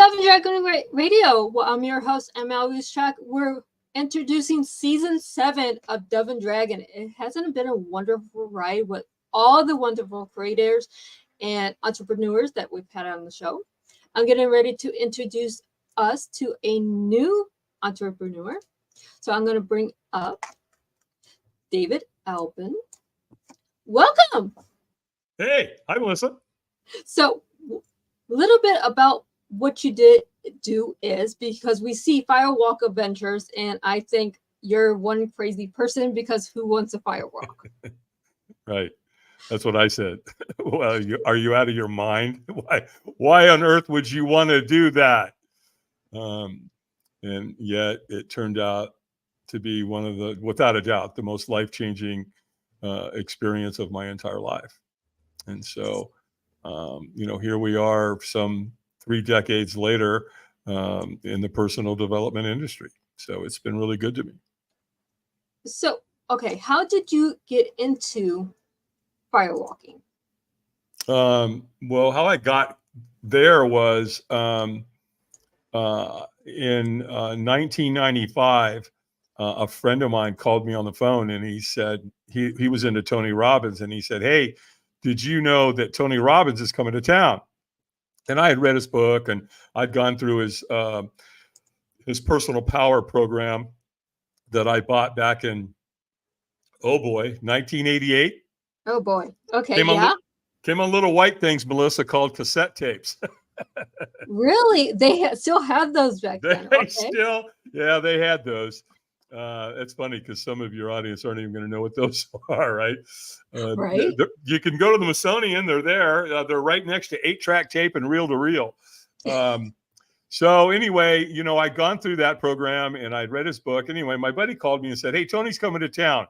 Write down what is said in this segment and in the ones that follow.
Devin Dragon Radio. Well, I'm your host, M.L.Ruscsak. We're introducing season 7 of Devin Dragon. It hasn't been a wonderful ride with all the wonderful creators and entrepreneurs that we've had on the show. I'm getting ready to introduce us to a new entrepreneur. So I'm going to bring up Dave Albin. Welcome. Hey, hi, Melissa. So a little bit about what you do is because we see Firewalk Adventures, and I think you're one crazy person because who wants a firewalk? Right. That's what I said. Well, are you out of your mind? Why on earth would you want to do that? And yet it turned out to be one of the, without a doubt, the most life-changing experience of my entire life. And so, here we are some 3 decades later in the personal development industry. So it's been really good to me. So, okay, how did you get into firewalking? Well, how I got there was in 1995, a friend of mine called me on the phone and he said, he was into Tony Robbins, and he said, "Hey, did you know that Tony Robbins is coming to town?" And I had read his book, and I'd gone through his personal power program that I bought back in, 1988. Oh boy. Okay. Came on little white things, Melissa, called cassette tapes. Really? They still have those back then? Okay. They had those. It's funny because some of your audience aren't even going to know what those are, right? Right. You can go to the Smithsonian. They're there. They're right next to 8-track tape and reel-to-reel. So anyway, I'd gone through that program and I'd read his book. Anyway, my buddy called me and said, "Hey, Tony's coming to town."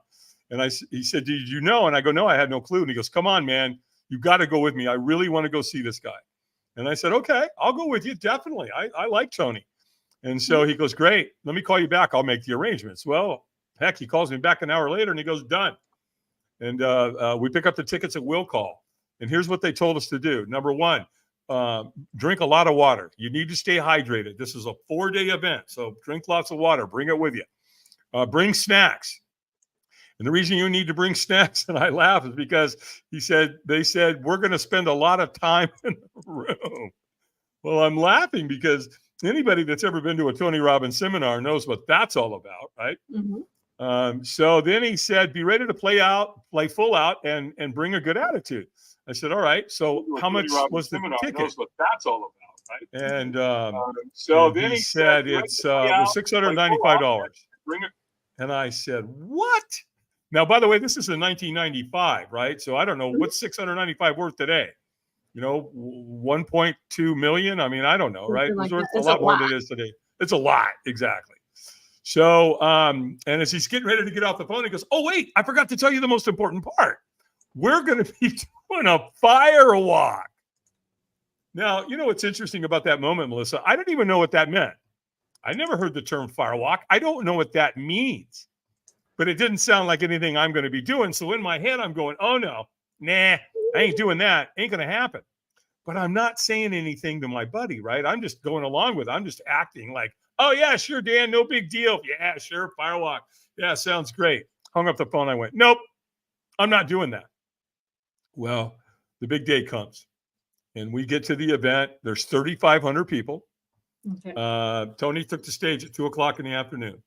And he said, "Did you know?" And I go, "No, I had no clue." And he goes, "Come on, man. You got to go with me. I really want to go see this guy." And I said, "Okay, I'll go with you. Definitely. I like Tony." And so he goes, "Great. Let me call you back. I'll make the arrangements." Well, heck, he calls me back an hour later and he goes, "Done." And we pick up the tickets at will call. And here's what they told us to do. Number 1, drink a lot of water. You need to stay hydrated. This is a 4-day event. So drink lots of water. Bring it with you. Bring snacks. And the reason you need to bring snacks, and I laugh, is because they said, "We're going to spend a lot of time in the room." Well, I'm laughing because anybody that's ever been to a Tony Robbins seminar knows what that's all about, right? Mm-hmm. So then he said, "Be ready to play full out, and bring a good attitude." I said, "All right. So how much was the ticket?" Knows what that's all about, right? And so then he said it was $695. And I said, "What?" Now, by the way, this is in 1995, right? So I don't know what's $695 worth today. 1.2 million. I mean, I don't know, right? It's worth a lot more than it is today. It's a lot, exactly. So, and as he's getting ready to get off the phone, he goes, "Oh, wait, I forgot to tell you the most important part. We're going to be doing a firewalk." Now, what's interesting about that moment, Melissa? I don't even know what that meant. I never heard the term firewalk. I don't know what that means. But it didn't sound like anything I'm going to be doing. So in my head, I'm going, "Oh, no, nah, I ain't doing that. Ain't going to happen." But I'm not saying anything to my buddy, right? I'm just going along with it. I'm just acting like, "Oh, yeah, sure, Dan, no big deal. Yeah, sure, firewalk. Yeah, sounds great." Hung up the phone. I went, "Nope, I'm not doing that." Well, the big day comes. And we get to the event. There's 3,500 people. Okay. Tony took the stage at 2:00 in the afternoon.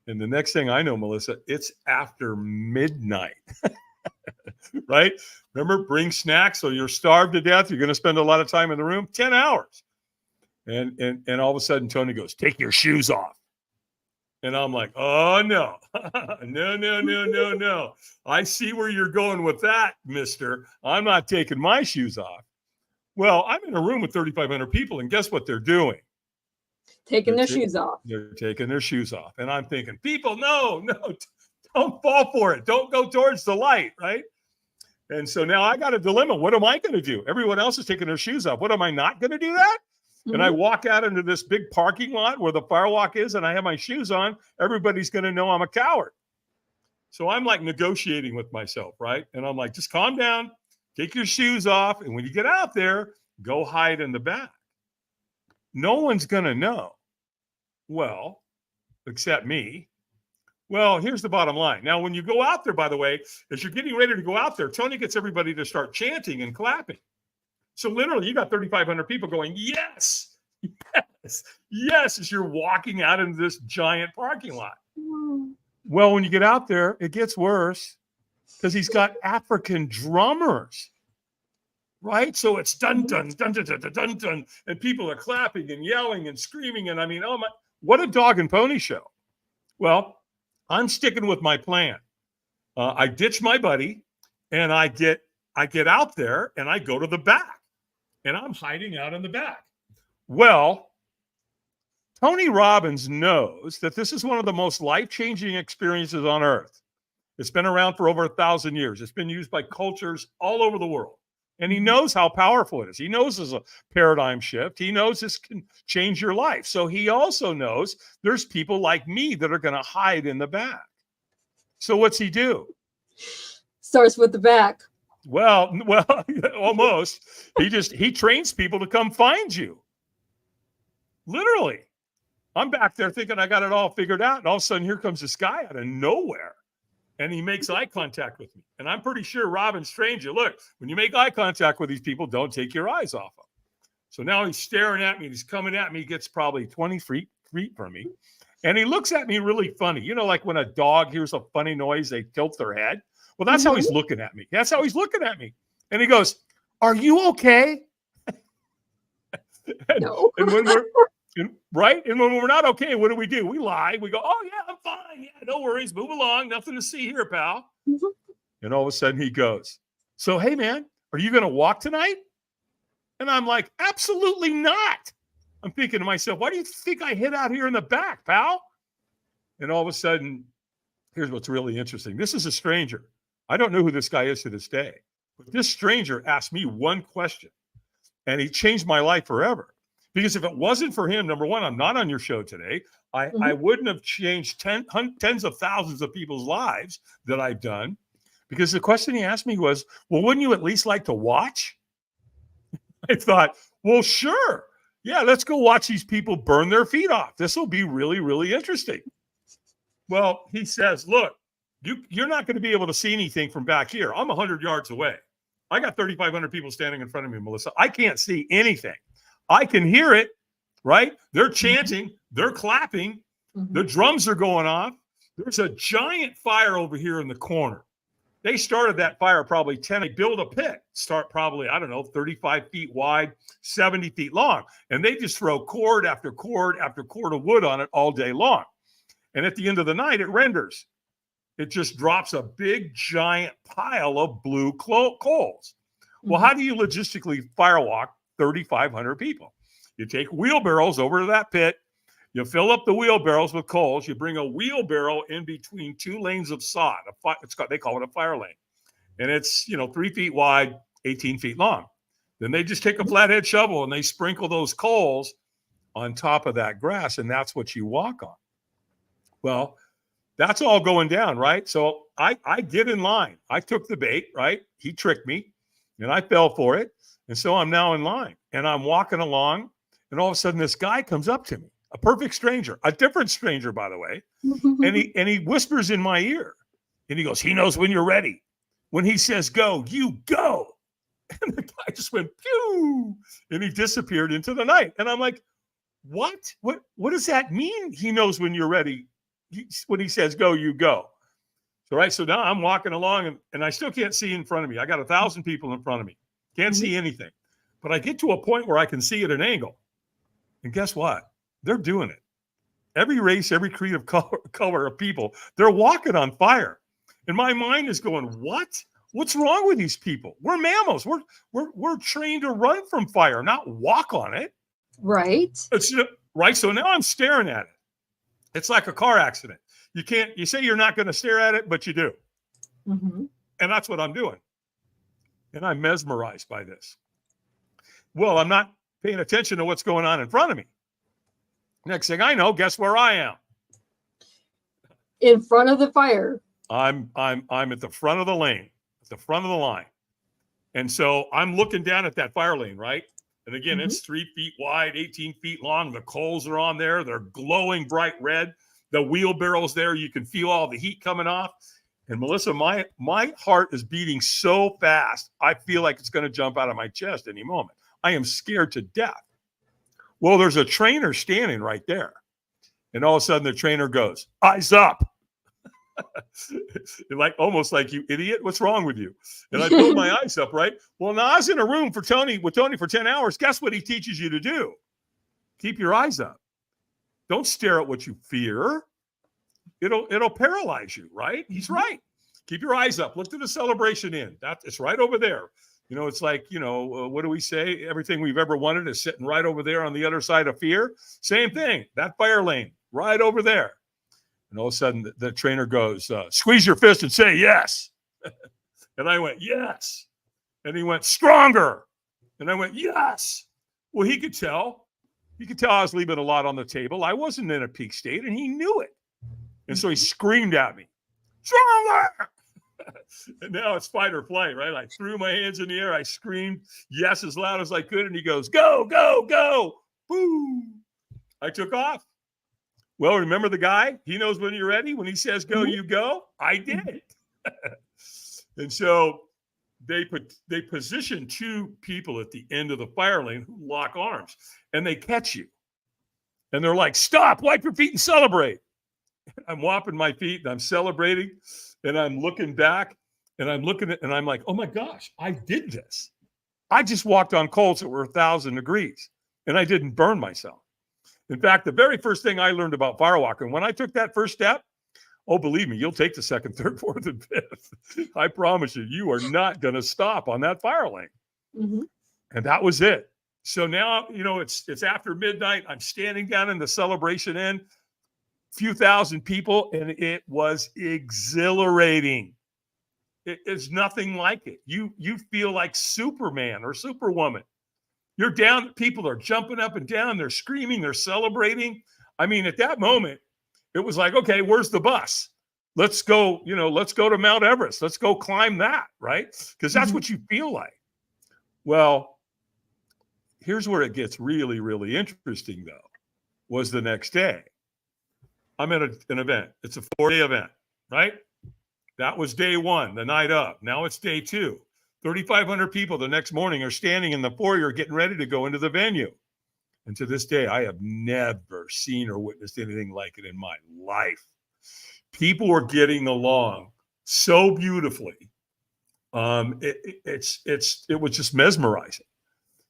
And the next thing I know, Melissa, it's after midnight, right? Remember, bring snacks. So you're starved to death. You're going to spend a lot of time in the room, 10 hours. And all of a sudden, Tony goes, "Take your shoes off." And I'm like, "Oh, no, no. I see where you're going with that, mister. I'm not taking my shoes off." Well, I'm in a room with 3,500 people, and guess what they're doing? Taking their shoes off. They're taking their shoes off. And I'm thinking, people, no, don't fall for it. Don't go towards the light, right? And so now I got a dilemma. What am I going to do? Everyone else is taking their shoes off. What am I not going to do that? Mm-hmm. And I walk out into this big parking lot where the firewalk is, and I have my shoes on. Everybody's going to know I'm a coward. So I'm like negotiating with myself, right? And I'm like, just calm down, take your shoes off. And when you get out there, go hide in the back. No one's going to know. Well, except me. Well, here's the bottom line. Now, when you go out there, by the way, as you're getting ready to go out there, Tony gets everybody to start chanting and clapping. So literally, you got 3,500 people going, yes, yes, yes, as you're walking out into this giant parking lot. Well, when you get out there, it gets worse because he's got African drummers, right? So it's dun, dun, dun, dun, dun, dun, dun, dun, and people are clapping and yelling and screaming. And I mean, oh my, what a dog and pony show. Well, I'm sticking with my plan. I ditch my buddy and I get out there and I go to the back and I'm hiding out in the back. Well, Tony Robbins knows that this is one of the most life-changing experiences on earth. It's been around for over 1,000 years. It's been used by cultures all over the world. And he knows how powerful it is. He knows there's a paradigm shift. He knows this can change your life. So he also knows there's people like me that are going to hide in the back. So what's he do? Starts with the back. Well, almost. He trains people to come find you. Literally. I'm back there thinking I got it all figured out. And all of a sudden, here comes this guy out of nowhere. And he makes eye contact with me. And I'm pretty sure Robbins trained you. Look, when you make eye contact with these people, don't take your eyes off them. So now he's staring at me. He's coming at me. He gets probably 20 feet from me. And he looks at me really funny. You know, like when a dog hears a funny noise, they tilt their head. Well, that's how he's looking at me. That's how he's looking at me. And he goes, "Are you okay?" No. And when we're right? And when we're not okay, what do? We lie. We go, "Oh, yeah, I'm fine. Yeah, no worries. Move along. Nothing to see here, pal." Mm-hmm. And all of a sudden he goes, "So, hey, man, are you going to walk tonight?" And I'm like, "Absolutely not." I'm thinking to myself, why do you think I hid out here in the back, pal? And all of a sudden, here's what's really interesting. This is a stranger. I don't know who this guy is to this day. But this stranger asked me one question, and he changed my life forever. Because if it wasn't for him, number one, I'm not on your show today. I wouldn't have changed tens of thousands of people's lives that I've done. Because the question he asked me was, well, wouldn't you at least like to watch? I thought, well, sure. Yeah, let's go watch these people burn their feet off. This will be really, really interesting. Well, he says, look, you're not going to be able to see anything from back here. I'm 100 yards away. I got 3,500 people standing in front of me, Melissa. I can't see anything. I can hear it, right? They're chanting. They're clapping. The drums are going off. There's a giant fire over here in the corner. They started that fire probably 10. They build a pit, start probably, 35 feet wide, 70 feet long. And they just throw cord after cord after cord of wood on it all day long. And at the end of the night, it renders. It just drops a big, giant pile of blue coals. Well, how do you logistically firewalk 3,500 people? You take wheelbarrows over to that pit. You fill up the wheelbarrows with coals. You bring a wheelbarrow in between two lanes of sod. They call it a fire lane. And it's, 3 feet wide, 18 feet long. Then they just take a flathead shovel and they sprinkle those coals on top of that grass. And that's what you walk on. Well, that's all going down, right? So I get in line. I took the bait, right? He tricked me and I fell for it. And so I'm now in line and I'm walking along and all of a sudden this guy comes up to me. A perfect stranger, a different stranger, by the way. And he whispers in my ear and he goes, he knows when you're ready. When he says, go, you go. And the guy just went, pew, and he disappeared into the night. And I'm like, what does that mean? He knows when you're ready. When he says, go, you go. So, right. So now I'm walking along and I still can't see in front of me. I got 1,000 people in front of me. Can't see anything, but I get to a point where I can see at an angle. And guess what? They're doing it. Every race, every creed of color of people, they're walking on fire. And my mind is going, what? What's wrong with these people? We're mammals. We're trained to run from fire, not walk on it. Right. Right. So now I'm staring at it. It's like a car accident. You say you're not going to stare at it, but you do. And that's what I'm doing. And I'm mesmerized by this. Well, I'm not paying attention to what's going on in front of me. Next thing I know, guess where I am? In front of the fire. I'm at the front of the lane, at the front of the line. And so I'm looking down at that fire lane, right? And again, it's 3 feet wide, 18 feet long. The coals are on there. They're glowing bright red. The wheelbarrow's there. You can feel all the heat coming off. And Melissa, my heart is beating so fast, I feel like it's going to jump out of my chest any moment. I am scared to death. Well, there's a trainer standing right there. And all of a sudden the trainer goes, eyes up. Like almost like, you idiot, what's wrong with you? And I pulled my eyes up, right? Well, now I was in a room with Tony for 10 hours. Guess what he teaches you to do? Keep your eyes up. Don't stare at what you fear. It'll paralyze you, right? He's right. Keep your eyes up. Look to the celebration end. It's right over there. You know, it's like, what do we say? Everything we've ever wanted is sitting right over there on the other side of fear. Same thing. That fire lane right over there. And all of a sudden the trainer goes, squeeze your fist and say yes. And I went, yes. And he went, stronger. And I went, yes. Well, he could tell. He could tell I was leaving a lot on the table. I wasn't in a peak state, and he knew it. And so he screamed at me, stronger. And now it's fight or flight, right? I threw my hands in the air. I screamed yes as loud as I could. And he goes, go, go, go. Boom. I took off. Well, remember the guy? He knows when you're ready. When he says go, you go. I did. And so they position 2 people at the end of the fire lane who lock arms, and they catch you. And they're like, stop, wipe your feet and celebrate. I'm whopping my feet and I'm celebrating, and I'm looking back and I'm looking at, and I'm like, oh my gosh, I did this. I just walked on coals that were 1,000 degrees and I didn't burn myself. In fact, the very first thing I learned about firewalking, when I took that first step, oh, believe me, you'll take the second, third, fourth, and fifth. I promise you, you are not going to stop on that fire lane. Mm-hmm. And that was it. So now, it's after midnight. I'm standing down in the celebration end, few thousand people, and it was exhilarating. It's nothing like it. You feel like Superman or Superwoman. You're down, people are jumping up and down, they're screaming, they're celebrating. I mean, at that moment, it was like, okay, where's the bus? Let's go, let's go to Mount Everest. Let's go climb that, right? Because that's what you feel like. Well, here's where it gets really, really interesting, though, was the next day. I'm at an event. It's a 4-day event, right? That was day 1, the night up. Now it's day 2. 3,500 people the next morning are standing in the foyer getting ready to go into the venue. And to this day, I have never seen or witnessed anything like it in my life. People were getting along so beautifully. It was just mesmerizing.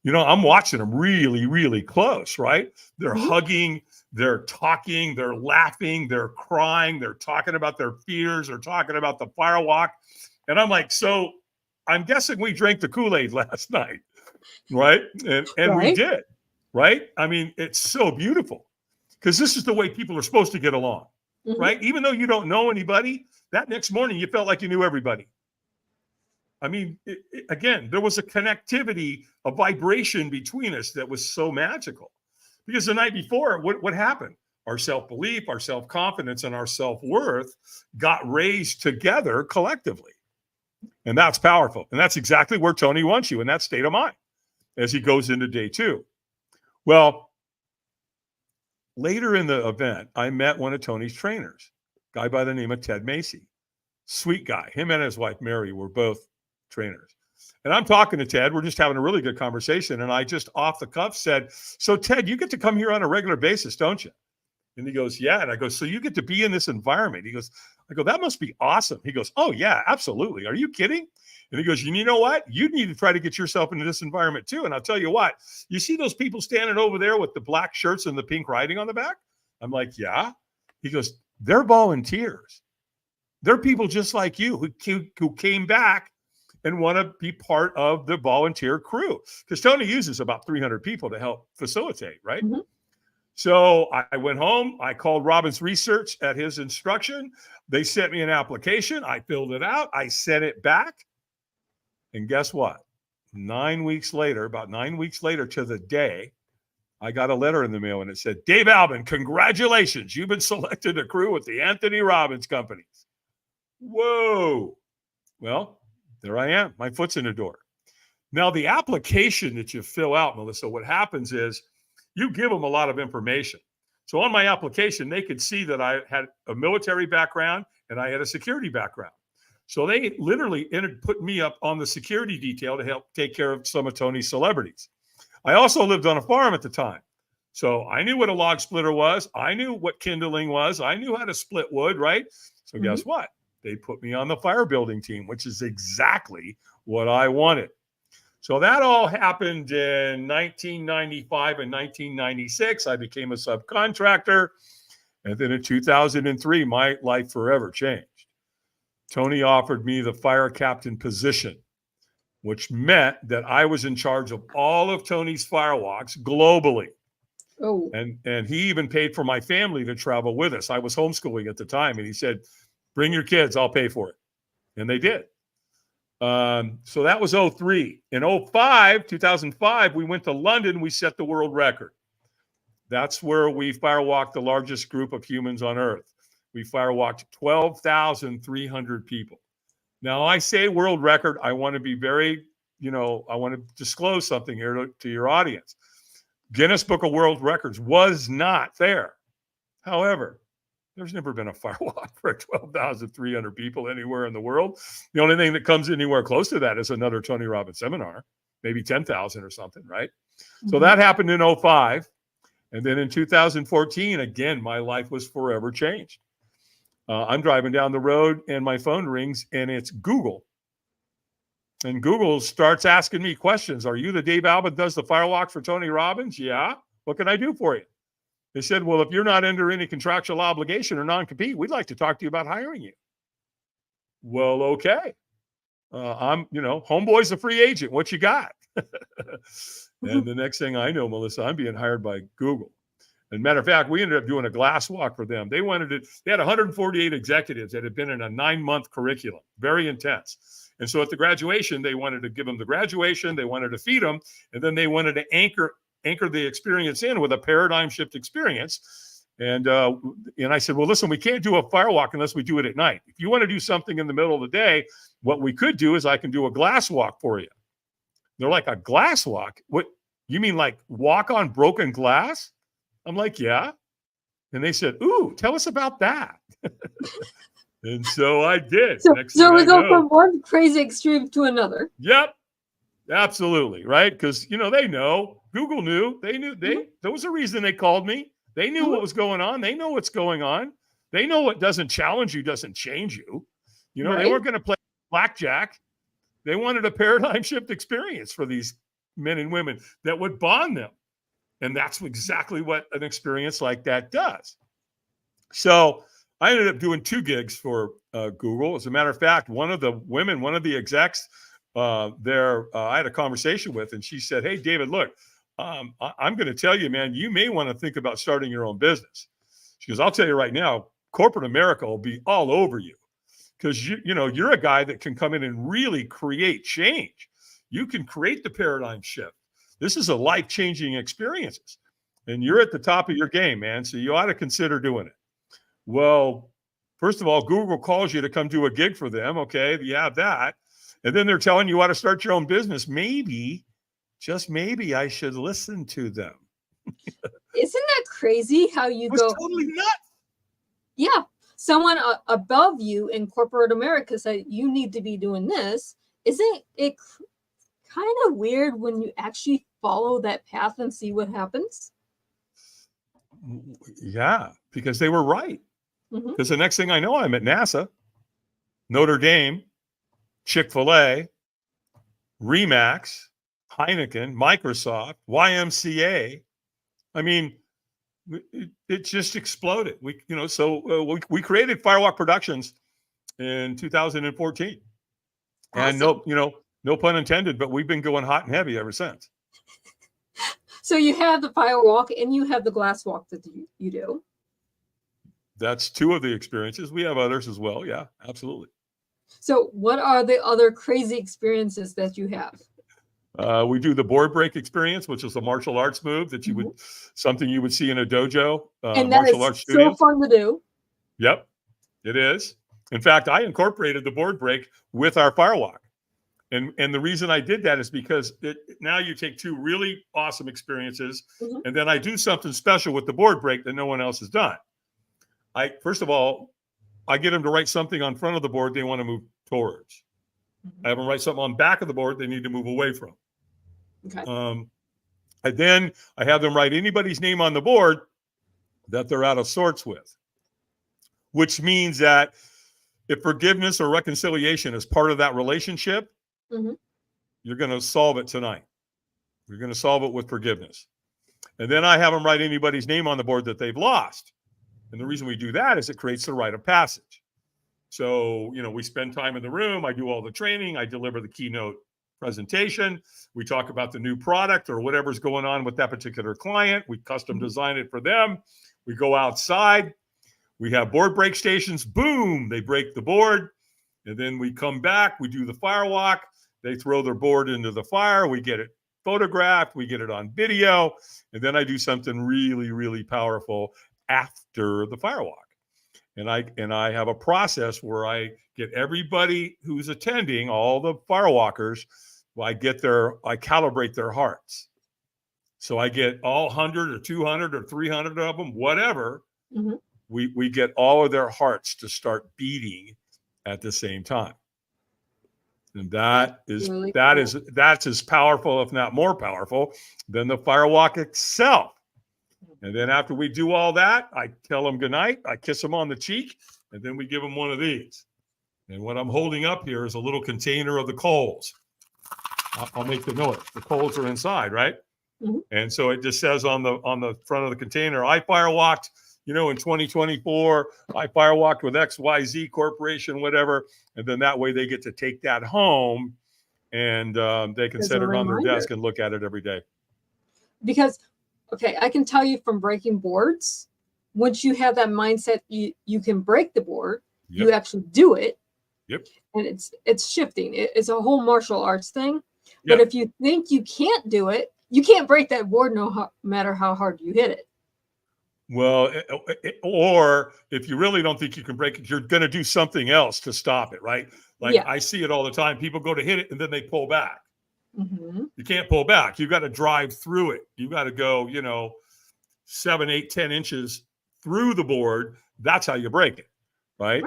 I'm watching them really, really close, right? They're hugging, they're talking, they're laughing, they're crying, they're talking about their fears, they're talking about the firewalk. And I'm like, so I'm guessing we drank the Kool-Aid last night, right? And right. We did, right? I mean, it's so beautiful because this is the way people are supposed to get along, right? Even though you don't know anybody, that next morning you felt like you knew everybody. I mean, again, there was a connectivity, a vibration between us that was so magical. Because the night before, what happened? Our self-belief, our self-confidence, and our self-worth got raised together collectively. And that's powerful. And that's exactly where Tony wants you, in that state of mind, as he goes into day 2. Well, later in the event, I met one of Tony's trainers, a guy by the name of Ted Macy. Sweet guy. Him and his wife, Mary, were both trainers. And I'm talking to Ted. We're just having a really good conversation. And I just off the cuff said, so Ted, you get to come here on a regular basis, don't you? And he goes, yeah. And I go, so you get to be in this environment? He goes, I go, that must be awesome. He goes, oh yeah, absolutely. Are you kidding? And he goes, you know what? You need to try to get yourself into this environment too. And I'll tell you what, you see those people standing over there with the black shirts and the pink writing on the back? I'm like, yeah. He goes, they're volunteers. They're people just like you who came back and want to be part of the volunteer crew. Because Tony uses about 300 people to help facilitate, right? Mm-hmm. So I went home. I called Robbins Research at his instruction. They sent me an application. I filled it out. I sent it back. And guess what? About 9 weeks later to the day, I got a letter in the mail and it said, Dave Albin, congratulations. You've been selected to crew with the Anthony Robbins Company. Whoa. Well, there I am. My foot's in the door. Now, the application that you fill out, Melissa, what happens is you give them a lot of information. So on my application, they could see that I had a military background and I had a security background. So they literally put me up on the security detail to help take care of some of Tony's celebrities. I also lived on a farm at the time. So I knew what a log splitter was. I knew what kindling was. I knew how to split wood, right? So guess what? They put me on the fire building team, which is exactly what I wanted. So that all happened in 1995 and 1996. I became a subcontractor. And then in 2003, my life forever changed. Tony offered me the fire captain position, which meant that I was in charge of all of Tony's firewalks globally. Oh. And he even paid for my family to travel with us. I was homeschooling at the time. And he said, bring your kids, I'll pay for it. And they did. So that was 03. In 2005, we went to London. We set the world record. That's where we firewalked the largest group of humans on earth. We firewalked 12,300 people. Now, I say world record. I want to be very, I want to disclose something here to your audience. Guinness Book of World Records was not there. However, there's never been a firewalk for 12,300 people anywhere in the world. The only thing that comes anywhere close to that is another Tony Robbins seminar, maybe 10,000 or something, right? So that happened in 05. And then in 2014, again, my life was forever changed. I'm driving down the road and my phone rings and it's Google. And Google starts asking me questions. Are you the Dave Albin that does the firewalk for Tony Robbins? Yeah. What can I do for you? They said, well, if you're not under any contractual obligation or non-compete, we'd like to talk to you about hiring you. Well, okay. I'm, homeboy's a free agent. What you got? And the next thing I know, Melissa, I'm being hired by Google. And matter of fact, we ended up doing a glass walk for them. They had 148 executives that had been in a 9-month curriculum, very intense. And so at the graduation, they wanted to give them the graduation, they wanted to feed them, and then they wanted to anchor the experience in with a paradigm shift experience. And I said, well, listen, we can't do a firewalk unless we do it at night. If you want to do something in the middle of the day, what we could do is I can do a glass walk for you. They're like, a glass walk? What, you mean like walk on broken glass? I'm like, yeah. And they said, ooh, tell us about that. And so I did. So we go from one crazy extreme to another. Yep. Absolutely. Right. Because, they know. Google knew. They knew. There was a reason they called me. They knew what was going on. They know what's going on. They know what doesn't challenge you doesn't change you. Right. They weren't going to play blackjack. They wanted a paradigm shift experience for these men and women that would bond them. And that's exactly what an experience like that does. So I ended up doing 2 gigs for Google. As a matter of fact, one of the execs there, I had a conversation with, and she said, hey, David, look, I'm going to tell you, man, you may want to think about starting your own business. She goes, I'll tell you right now, corporate America will be all over you because you're a guy that can come in and really create change. You can create the paradigm shift. This is a life-changing experience, and you're at the top of your game, man. So you ought to consider doing it. Well, first of all, Google calls you to come do a gig for them. Okay, you have that. And then they're telling you how to start your own business. Maybe, just maybe, I should listen to them. Isn't that crazy how you go? Totally nuts. Yeah. Someone above you in corporate America said, you need to be doing this. Isn't it kind of weird when you actually follow that path and see what happens? Yeah, because they were right. Because the next thing I know, I'm at NASA, Notre Dame, Chick-fil-A, Remax, Heineken, Microsoft, YMCA. I mean, it just exploded. We created Firewalk Productions in 2014. Awesome. And no pun intended, but we've been going hot and heavy ever since. So you have the firewalk and you have the glass walk that you do. That's 2 of the experiences. We have others as well. Yeah, absolutely. So what are the other crazy experiences that you have? We do the board break experience, which is a martial arts move that something you would see in a dojo. And that is so fun to do. Yep, it is. In fact, I incorporated the board break with our firewalk. And the reason I did that is because now you take two really awesome experiences, and then I do something special with the board break that no one else has done. First of all, I get them to write something on front of the board they want to move towards. I have them write something on back of the board they need to move away from. Okay. And then I have them write anybody's name on the board that they're out of sorts with, which means that if forgiveness or reconciliation is part of that relationship, you're going to solve it tonight. You're going to solve it with forgiveness. And then I have them write anybody's name on the board that they've lost. And the reason we do that is it creates the rite of passage. So, we spend time in the room. I do all the training. I deliver the keynote presentation. We talk about the new product or whatever's going on with that particular client. We custom design it for them. We go outside. We have board break stations. Boom, they break the board. And then we come back. We do the firewalk. They throw their board into the fire. We get it photographed. We get it on video. And then I do something really, really powerful after the firewalk. And I have a process where I get everybody who's attending, all the firewalkers, I calibrate their hearts. So I get all 100 or 200 or 300 of them, whatever. We get all of their hearts to start beating at the same time. And that's as powerful, if not more powerful, than the firewalk itself. And then after we do all that, I tell them goodnight. I kiss them on the cheek, and then we give them one of these. And what I'm holding up here is a little container of the coals. I'll make the note. The coals are inside, right? And so it just says on the front of the container, I firewalked, in 2024. I firewalked with XYZ Corporation, whatever. And then that way they get to take that home, and they can set it on their desk and look at it every day. Because okay, I can tell you from breaking boards, once you have that mindset, you can break the board, you actually do it. And it's shifting. It's a whole martial arts thing. But if you think you can't do it, you can't break that board no matter how hard you hit it. Well, or if you really don't think you can break it, you're going to do something else to stop it, right? Like I see it all the time. People go to hit it and then they pull back. You can't pull back. You've got to drive through it. You've got to go, 7, 8, 10 inches through the board. That's how you break it, right?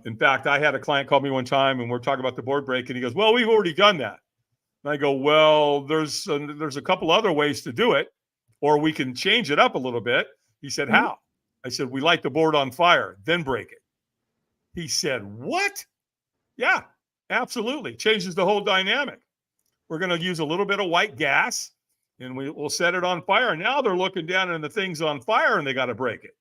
In fact, I had a client call me one time and we're talking about the board break, and he goes, well, we've already done that. And I go, well, there's a couple other ways to do it, or we can change it up a little bit. He said, how? I said, we light the board on fire, then break it. He said, what? Yeah, absolutely. Changes the whole dynamic. We're going to use a little bit of white gas, and we'll set it on fire. Now they're looking down and the thing's on fire, and they got to break it.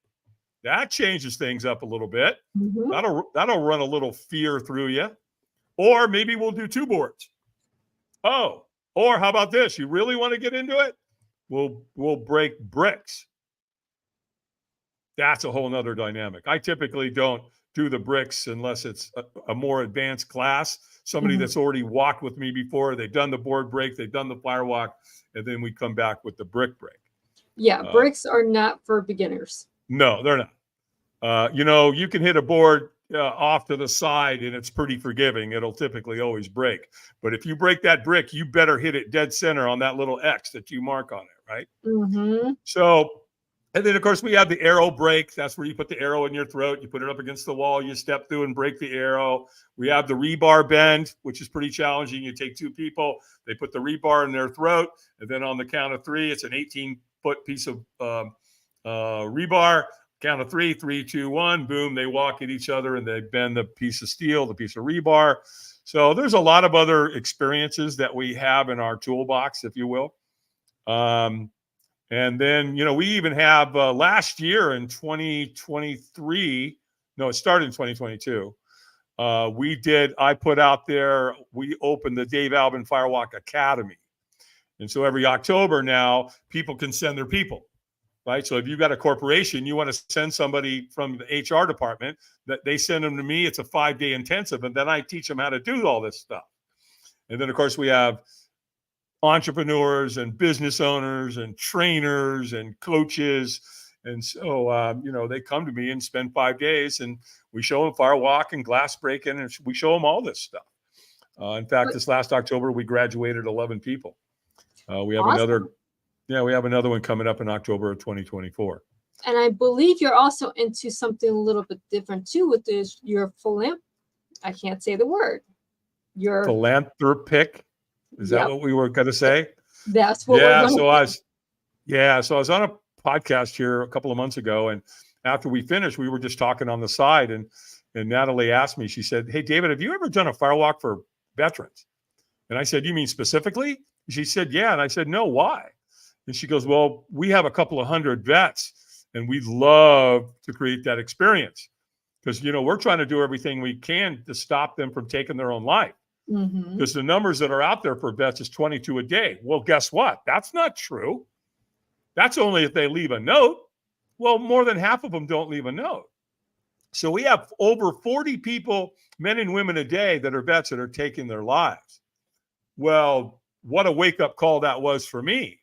That changes things up a little bit. That'll run a little fear through you. Or maybe we'll do 2 boards. Oh, or how about this? You really want to get into it? We'll break bricks. That's a whole nother dynamic. I typically don't do the bricks unless it's a more advanced class. Somebody that's already walked with me before. They've done the board break. They've done the firewalk. And then we come back with the brick break. Yeah, bricks are not for beginners. No, they're not. You can hit a board off to the side and it's pretty forgiving. It'll typically always break. But if you break that brick, you better hit it dead center on that little X that you mark on it, right? So, and then of course we have the arrow break. That's where you put the arrow in your throat. You put it up against the wall. You step through and break the arrow. We have the rebar bend, which is pretty challenging. You take 2 people, they put the rebar in their throat, and then on the count of 3, it's an 18-foot piece of rebar. Count of 3, 3, 2, 1, boom, they walk at each other and they bend the piece of steel, the piece of rebar. So there's a lot of other experiences that we have in our toolbox, if you will. And then, we even have last year in 2023, no, it started in 2022. I put out there, we opened the Dave Albin Firewalk Academy. And so every October now, people can send their people. Right. So if you've got a corporation, you want to send somebody from the HR department, that they send them to me. It's a 5-day intensive. And then I teach them how to do all this stuff. And then, of course, we have entrepreneurs and business owners and trainers and coaches. And so, they come to me and spend 5 days and we show them firewalk and glass breaking, and we show them all this stuff. In fact, But- this last October, we graduated 11 people. We have Awesome. we have another one coming up in October of 2024. And I believe you're also into something a little bit different too with your I can't say the word. Your Philanthropic. Is that Yep. what we were going to say? That's what Yeah. we're So going I was on a podcast here a couple of months ago, and after we finished, we were just talking on the side, and Natalie asked me, she said, "Hey, David, have you ever done a firewalk for veterans?" And I said, "You mean specifically?" She said, "Yeah." And I said, "No, why?" And she goes, "Well, we have a couple of hundred vets, and we'd love to create that experience because, we're trying to do everything we can to stop them from taking their own life. Mm-hmm. Because the numbers that are out there for vets is 22 a day. Well, guess what? That's not true. That's only if they leave a note. Well, more than half of them don't leave a note. So we have over 40 people, men and women a day, that are vets that are taking their lives. Well, what a wake-up call that was for me.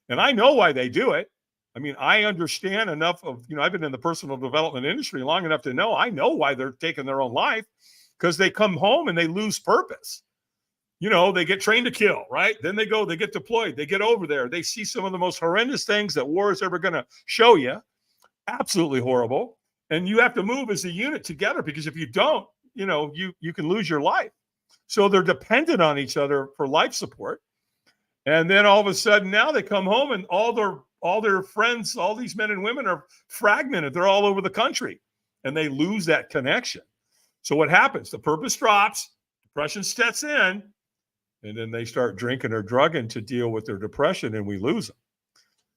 And I know why they do it. I mean, I understand enough of, I've been in the personal development industry long enough to know, I know why they're taking their own life, because they come home and they lose purpose. They get trained to kill, right? Then they get deployed, they get over there, they see some of the most horrendous things that war is ever going to show you. Absolutely horrible. And you have to move as a unit together, because if you don't, you can lose your life. So they're dependent on each other for life support. And then all of a sudden now they come home and all their friends, all these men and women are fragmented. They're all over the country and they lose that connection. So what happens? The purpose drops, depression sets in, and then they start drinking or drugging to deal with their depression, and we lose them.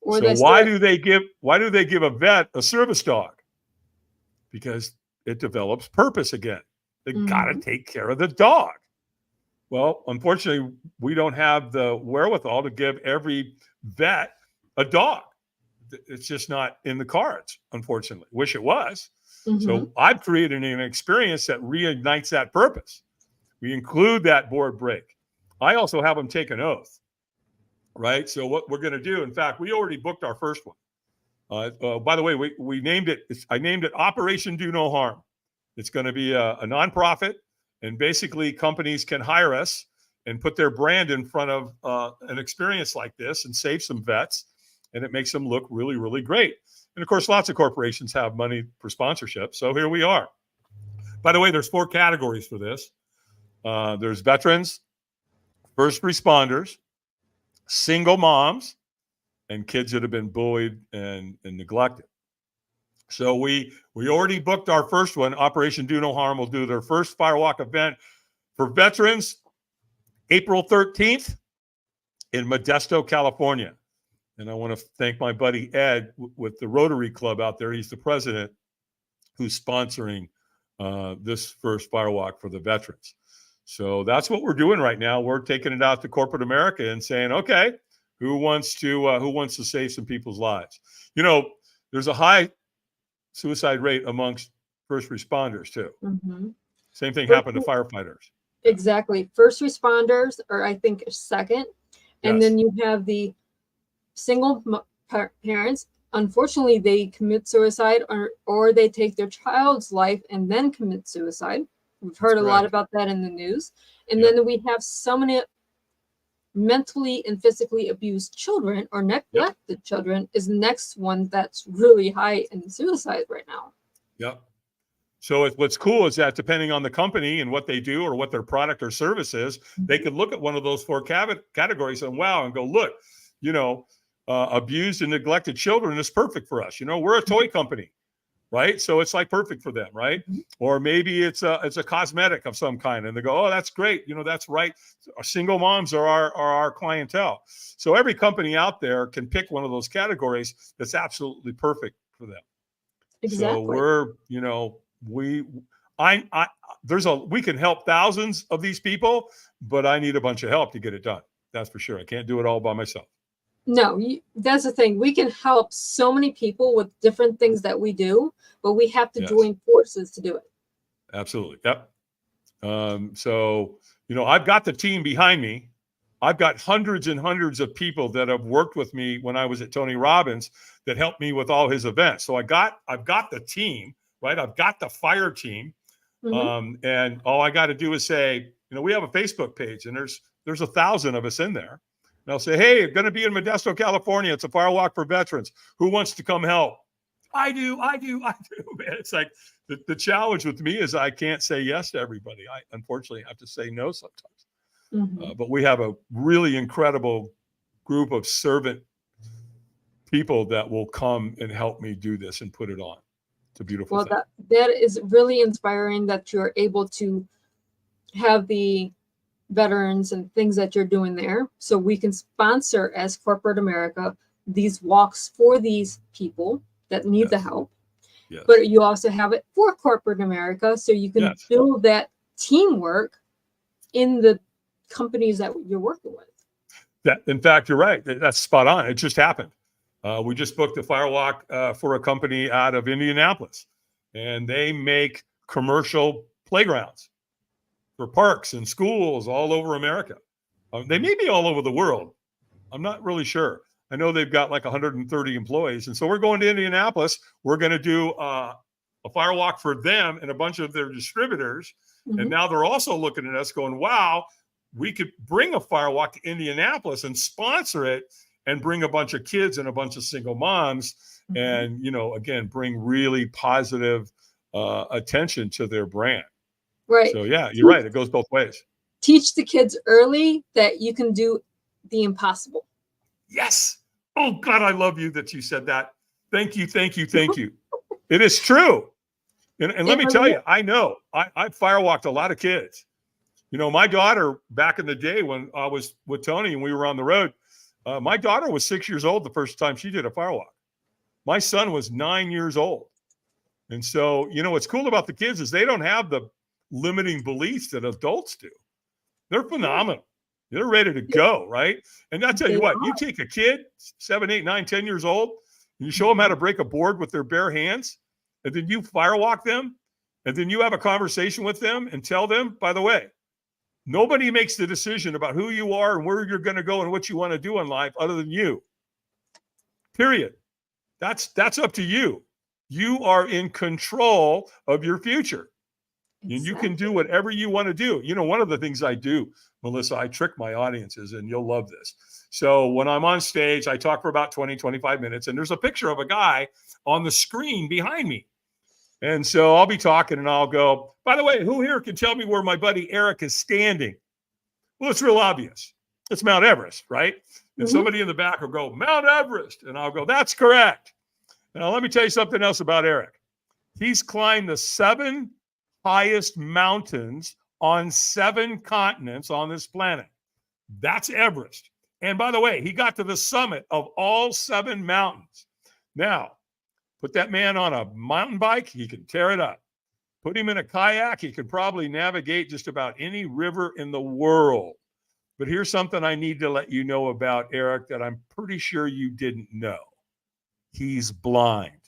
So why do they give a vet a service dog? Because it develops purpose again. They got to take care of the dog. Well, unfortunately, we don't have the wherewithal to give every vet a dog. It's just not in the cards, unfortunately. Wish it was. Mm-hmm. So I've created an experience that reignites that purpose. We include that board break. I also have them take an oath, right? So what we're going to do, in fact, we already booked our first one. By the way, we named it, I named it Operation Do No Harm. It's going to be a nonprofit, and basically companies can hire us and put their brand in front of an experience like this and save some vets, and it makes them look really, really great. And of course, lots of corporations have money for sponsorship. So here we are. By the way, there's 4 categories for this. There's veterans, first responders, single moms, and kids that have been bullied and neglected. So we already booked our first one. Operation Do No Harm will do their first Firewalk event for veterans April 13th in Modesto, California. And I want to thank my buddy Ed with the Rotary Club out there. He's the president who's sponsoring this first Firewalk for the veterans. So that's what we're doing right now. We're taking it out to corporate America and saying, okay, who wants to save some people's lives? There's a high suicide rate amongst first responders too. Mm-hmm. Same thing happened to firefighters. Exactly. First responders are, I think, second. And then you have the single parents. Unfortunately, they commit suicide or they take their child's life and then commit suicide. We've heard a lot about that in the news. And then we have so many mentally and physically abused children or neglected children is the next one that's really high in suicide right now. Yep. So what's cool is that depending on the company and what they do or what their product or service is, they can look at one of those 4 categories and go, look, abused and neglected children is perfect for us. We're a toy company, right? So it's like perfect for them, right? Mm-hmm. Or maybe it's a cosmetic of some kind, and they go, oh, that's great. That's right. Our single moms are our clientele. So every company out there can pick one of those categories that's absolutely perfect for them. Exactly. So we're, we can help thousands of these people, but I need a bunch of help to get it done. That's for sure. I can't do it all by myself. No, that's the thing. We can help so many people with different things that we do, but we have to join forces to do it. Absolutely. Yep. So, I've got the team behind me. I've got hundreds and hundreds of people that have worked with me when I was at Tony Robbins that helped me with all his events. So I've got the team, right? I've got the fire team. Mm-hmm. And all I got to do is say, we have a Facebook page, and there's 1,000 of us in there. And I'll say, hey, I'm going to be in Modesto, California. It's a Firewalk for veterans. Who wants to come help? I do. Man, it's like the challenge with me is I can't say yes to everybody. I unfortunately have to say no sometimes. Mm-hmm. But we have a really incredible group of servant people that will come and help me do this and put it on. It's a beautiful Well, thing. that is really inspiring that you're able to have the veterans and things that you're doing there. So we can sponsor as corporate America these walks for these people that need the help. Yes. But you also have it for corporate America, so you can build that teamwork in the companies that you're working with. That, in fact, you're right. That's spot on. It just happened. We just booked a Firewalk for a company out of Indianapolis, and they make commercial playgrounds for parks and schools all over America. They may be all over the world. I'm not really sure. I know they've got like 130 employees. And so we're going to Indianapolis. We're going to do a Firewalk for them and a bunch of their distributors. Mm-hmm. And now they're also looking at us going, wow, we could bring a Firewalk to Indianapolis and sponsor it and bring a bunch of kids and a bunch of single moms. Mm-hmm. And, again, bring really positive attention to their brand. Right. So, yeah, you're right. It goes both ways. Teach the kids early that you can do the impossible. Yes. Oh, God, I love you that you said that. Thank you. It is true. And let me tell you, I know I firewalked a lot of kids. My daughter back in the day when I was with Tony and we were on the road, my daughter was 6 years old the first time she did a firewalk. My son was 9 years old. And so, what's cool about the kids is they don't have the limiting beliefs that adults do. They're phenomenal. They're ready to go, right? And I'll tell you what, you take a kid, 7, 8, 9, 10 years old, and you show them how to break a board with their bare hands, and then you firewalk them, and then you have a conversation with them and tell them, by the way, nobody makes the decision about who you are and where you're going to go and what you want to do in life other than you. Period. That's up to you. You are in control of your future. Exactly. And you can do whatever you want to do. One of the things I do, Melissa, I trick my audiences, and you'll love this. So when I'm on stage, I talk for about 20, 25 minutes, and there's a picture of a guy on the screen behind me. And so I'll be talking, and I'll go, by the way, who here can tell me where my buddy Eric is standing? Well, it's real obvious. It's Mount Everest, right? And mm-hmm. Somebody in the back will go, Mount Everest. And I'll go, that's correct. Now, let me tell you something else about Eric. He's climbed the 7 highest mountains on 7 continents on this planet. That's Everest. And by the way, he got to the summit of all 7 mountains. Now, put that man on a mountain bike, he can tear it up. Put him in a kayak, he can probably navigate just about any river in the world. But here's something I need to let you know about Eric that I'm pretty sure you didn't know. He's blind.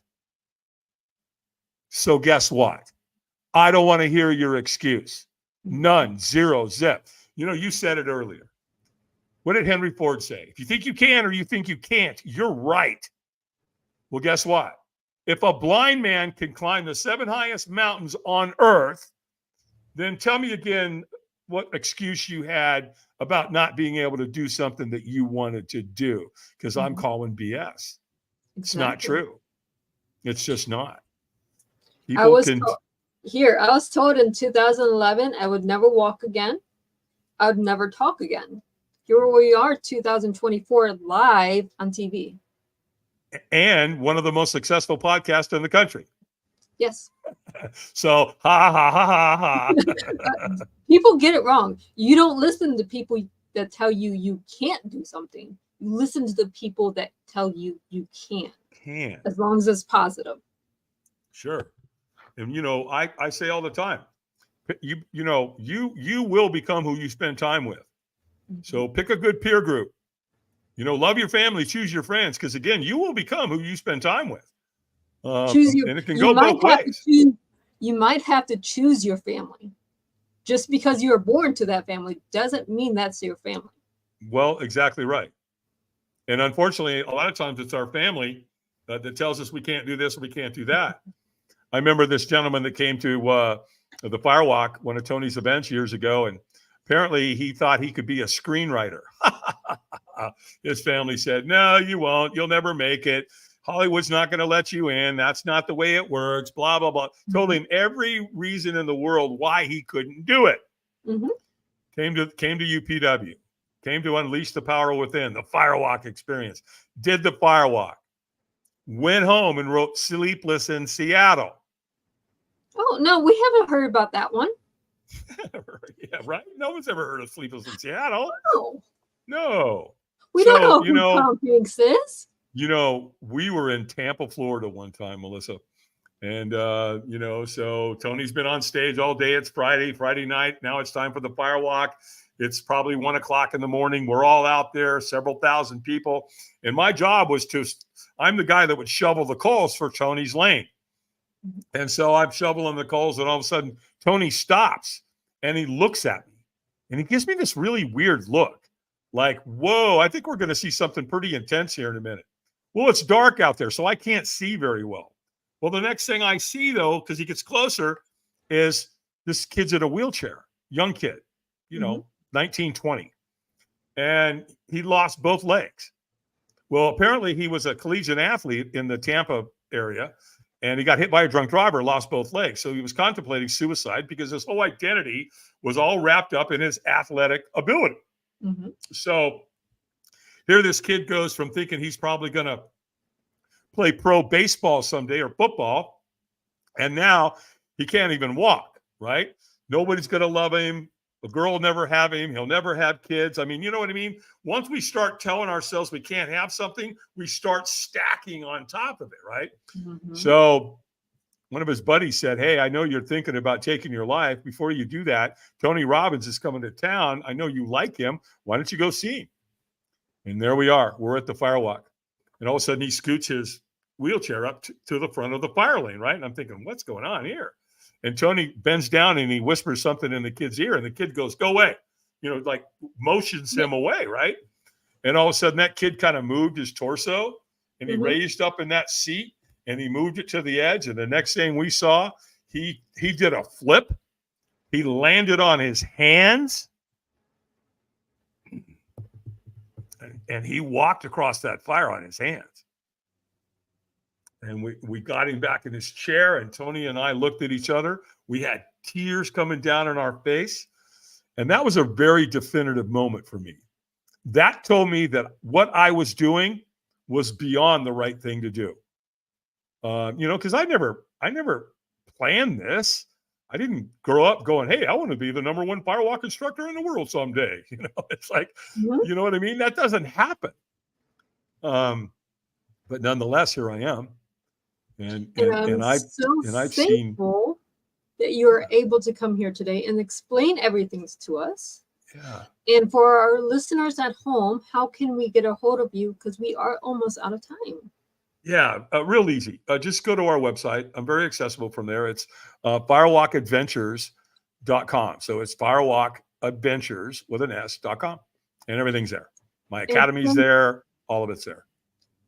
So guess what? I don't want to hear your excuse. None, 0, zip. You said it earlier. What did Henry Ford say? If you think you can or you think you can't, you're right. Well, guess what? If a blind man can climb the 7 highest mountains on earth, then tell me again what excuse you had about not being able to do something that you wanted to do, because I'm calling BS. It's not true. It's just not. I was told in 2011 I would never walk again. I would never talk again. Here we are, 2024, live on TV. And one of the most successful podcasts in the country. Yes. So, ha. People get it wrong. You don't listen to people that tell you you can't do something. You listen to the people that tell you you can. As long as it's positive. Sure. And, I say all the time, you will become who you spend time with. Mm-hmm. So pick a good peer group. Love your family, choose your friends, because again, you will become who you spend time with. And it can go both ways. You might have to choose your family. Just because you were born to that family doesn't mean that's your family. Well, exactly right. And unfortunately, a lot of times it's our family that tells us we can't do this or we can't do that. I remember this gentleman that came to the Firewalk, one of Tony's events years ago, and apparently he thought he could be a screenwriter. His family said, no, you won't. You'll never make it. Hollywood's not going to let you in. That's not the way it works. Blah, blah, blah. Told him every reason in the world why he couldn't do it. Mm-hmm. Came to UPW. Came to unleash the power within, the Firewalk experience. Did the Firewalk. Went home and wrote Sleepless in Seattle. Oh, no, we haven't heard about that one. Yeah, right? No one's ever heard of Sleepless in Seattle. No. No. We don't know who Tom Hanks is. You know, we were in Tampa, Florida one time, Melissa. And, you know, so Tony's been on stage all day. It's Friday night. Now it's time for the Firewalk. It's probably 1 o'clock in the morning. We're all out there, several thousand people. And my job was I'm the guy that would shovel the coals for Tony's lane. And so I'm shoveling the coals, and all of a sudden Tony stops and he looks at me and he gives me this really weird look like, whoa, I think we're going to see something pretty intense here in a minute. Well, it's dark out there, so I can't see very well. Well, the next thing I see, though, because he gets closer, is this kid's in a wheelchair, young kid, you know, 19, 20. And he lost both legs. Well, apparently he was a collegiate athlete in the Tampa area, and he got hit by a drunk driver, lost both legs. So he was contemplating suicide because his whole identity was all wrapped up in his athletic ability. Mm-hmm. So here this kid goes from thinking he's probably going to play pro baseball someday or football, and now he can't even walk, right? Nobody's going to love him. A girl will never have him. He'll never have kids. I mean, you know what I mean? Once we start telling ourselves we can't have something, we start stacking on top of it, right? Mm-hmm. So one of his buddies said, hey, I know you're thinking about taking your life. Before you do that, Tony Robbins is coming to town. I know you like him. Why don't you go see him? And there we are. We're at the Firewalk. And all of a sudden he scoots his wheelchair up to the front of the fire lane, right? And I'm thinking, what's going on here? And Tony bends down and he whispers something in the kid's ear, and the kid goes, go away. You know, like motions him away, right? And all of a sudden that kid kind of moved his torso, and he raised up in that seat and he moved it to the edge. And the next thing we saw, he did a flip. He landed on his hands, and he walked across that fire on his hands. And we got him back in his chair, and Tony and I looked at each other. We had tears coming down in our face. And that was a very definitive moment for me. That told me that what I was doing was beyond the right thing to do. You know, because I never planned this. I didn't grow up going, hey, I want to be the #1 firewalk instructor in the world someday. You know, it's like, you know what I mean? That doesn't happen. But nonetheless, here I am. And I've seen that you are able to come here today and explain everything to us. Yeah. And for our listeners at home, how can we get a hold of you? Because we are almost out of time. Yeah, real easy. Just go to our website. I'm very accessible from there. It's firewalkadventures.com. So it's firewalkadventures with an S.com, and everything's there. My academy's there. All of it's there.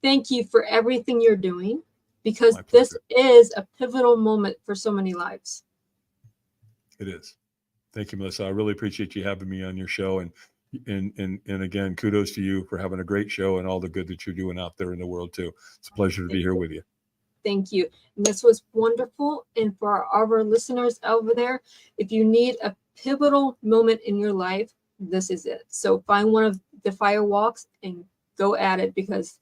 Thank you for everything you're doing, because this is a pivotal moment for so many lives. It is. Thank you, Melissa. I really appreciate you having me on your show. And again, kudos to you for having a great show and all the good that you're doing out there in the world too. It's a pleasure to be here with you. Thank you. And this was wonderful. And for our listeners over there, if you need a pivotal moment in your life, this is it. So find one of the Firewalks and go at it, because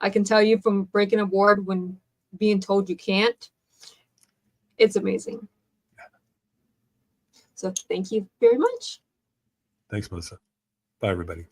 I can tell you from breaking a board when being told you can't, it's amazing. So thank you very much. Thanks, Melissa. Bye, everybody.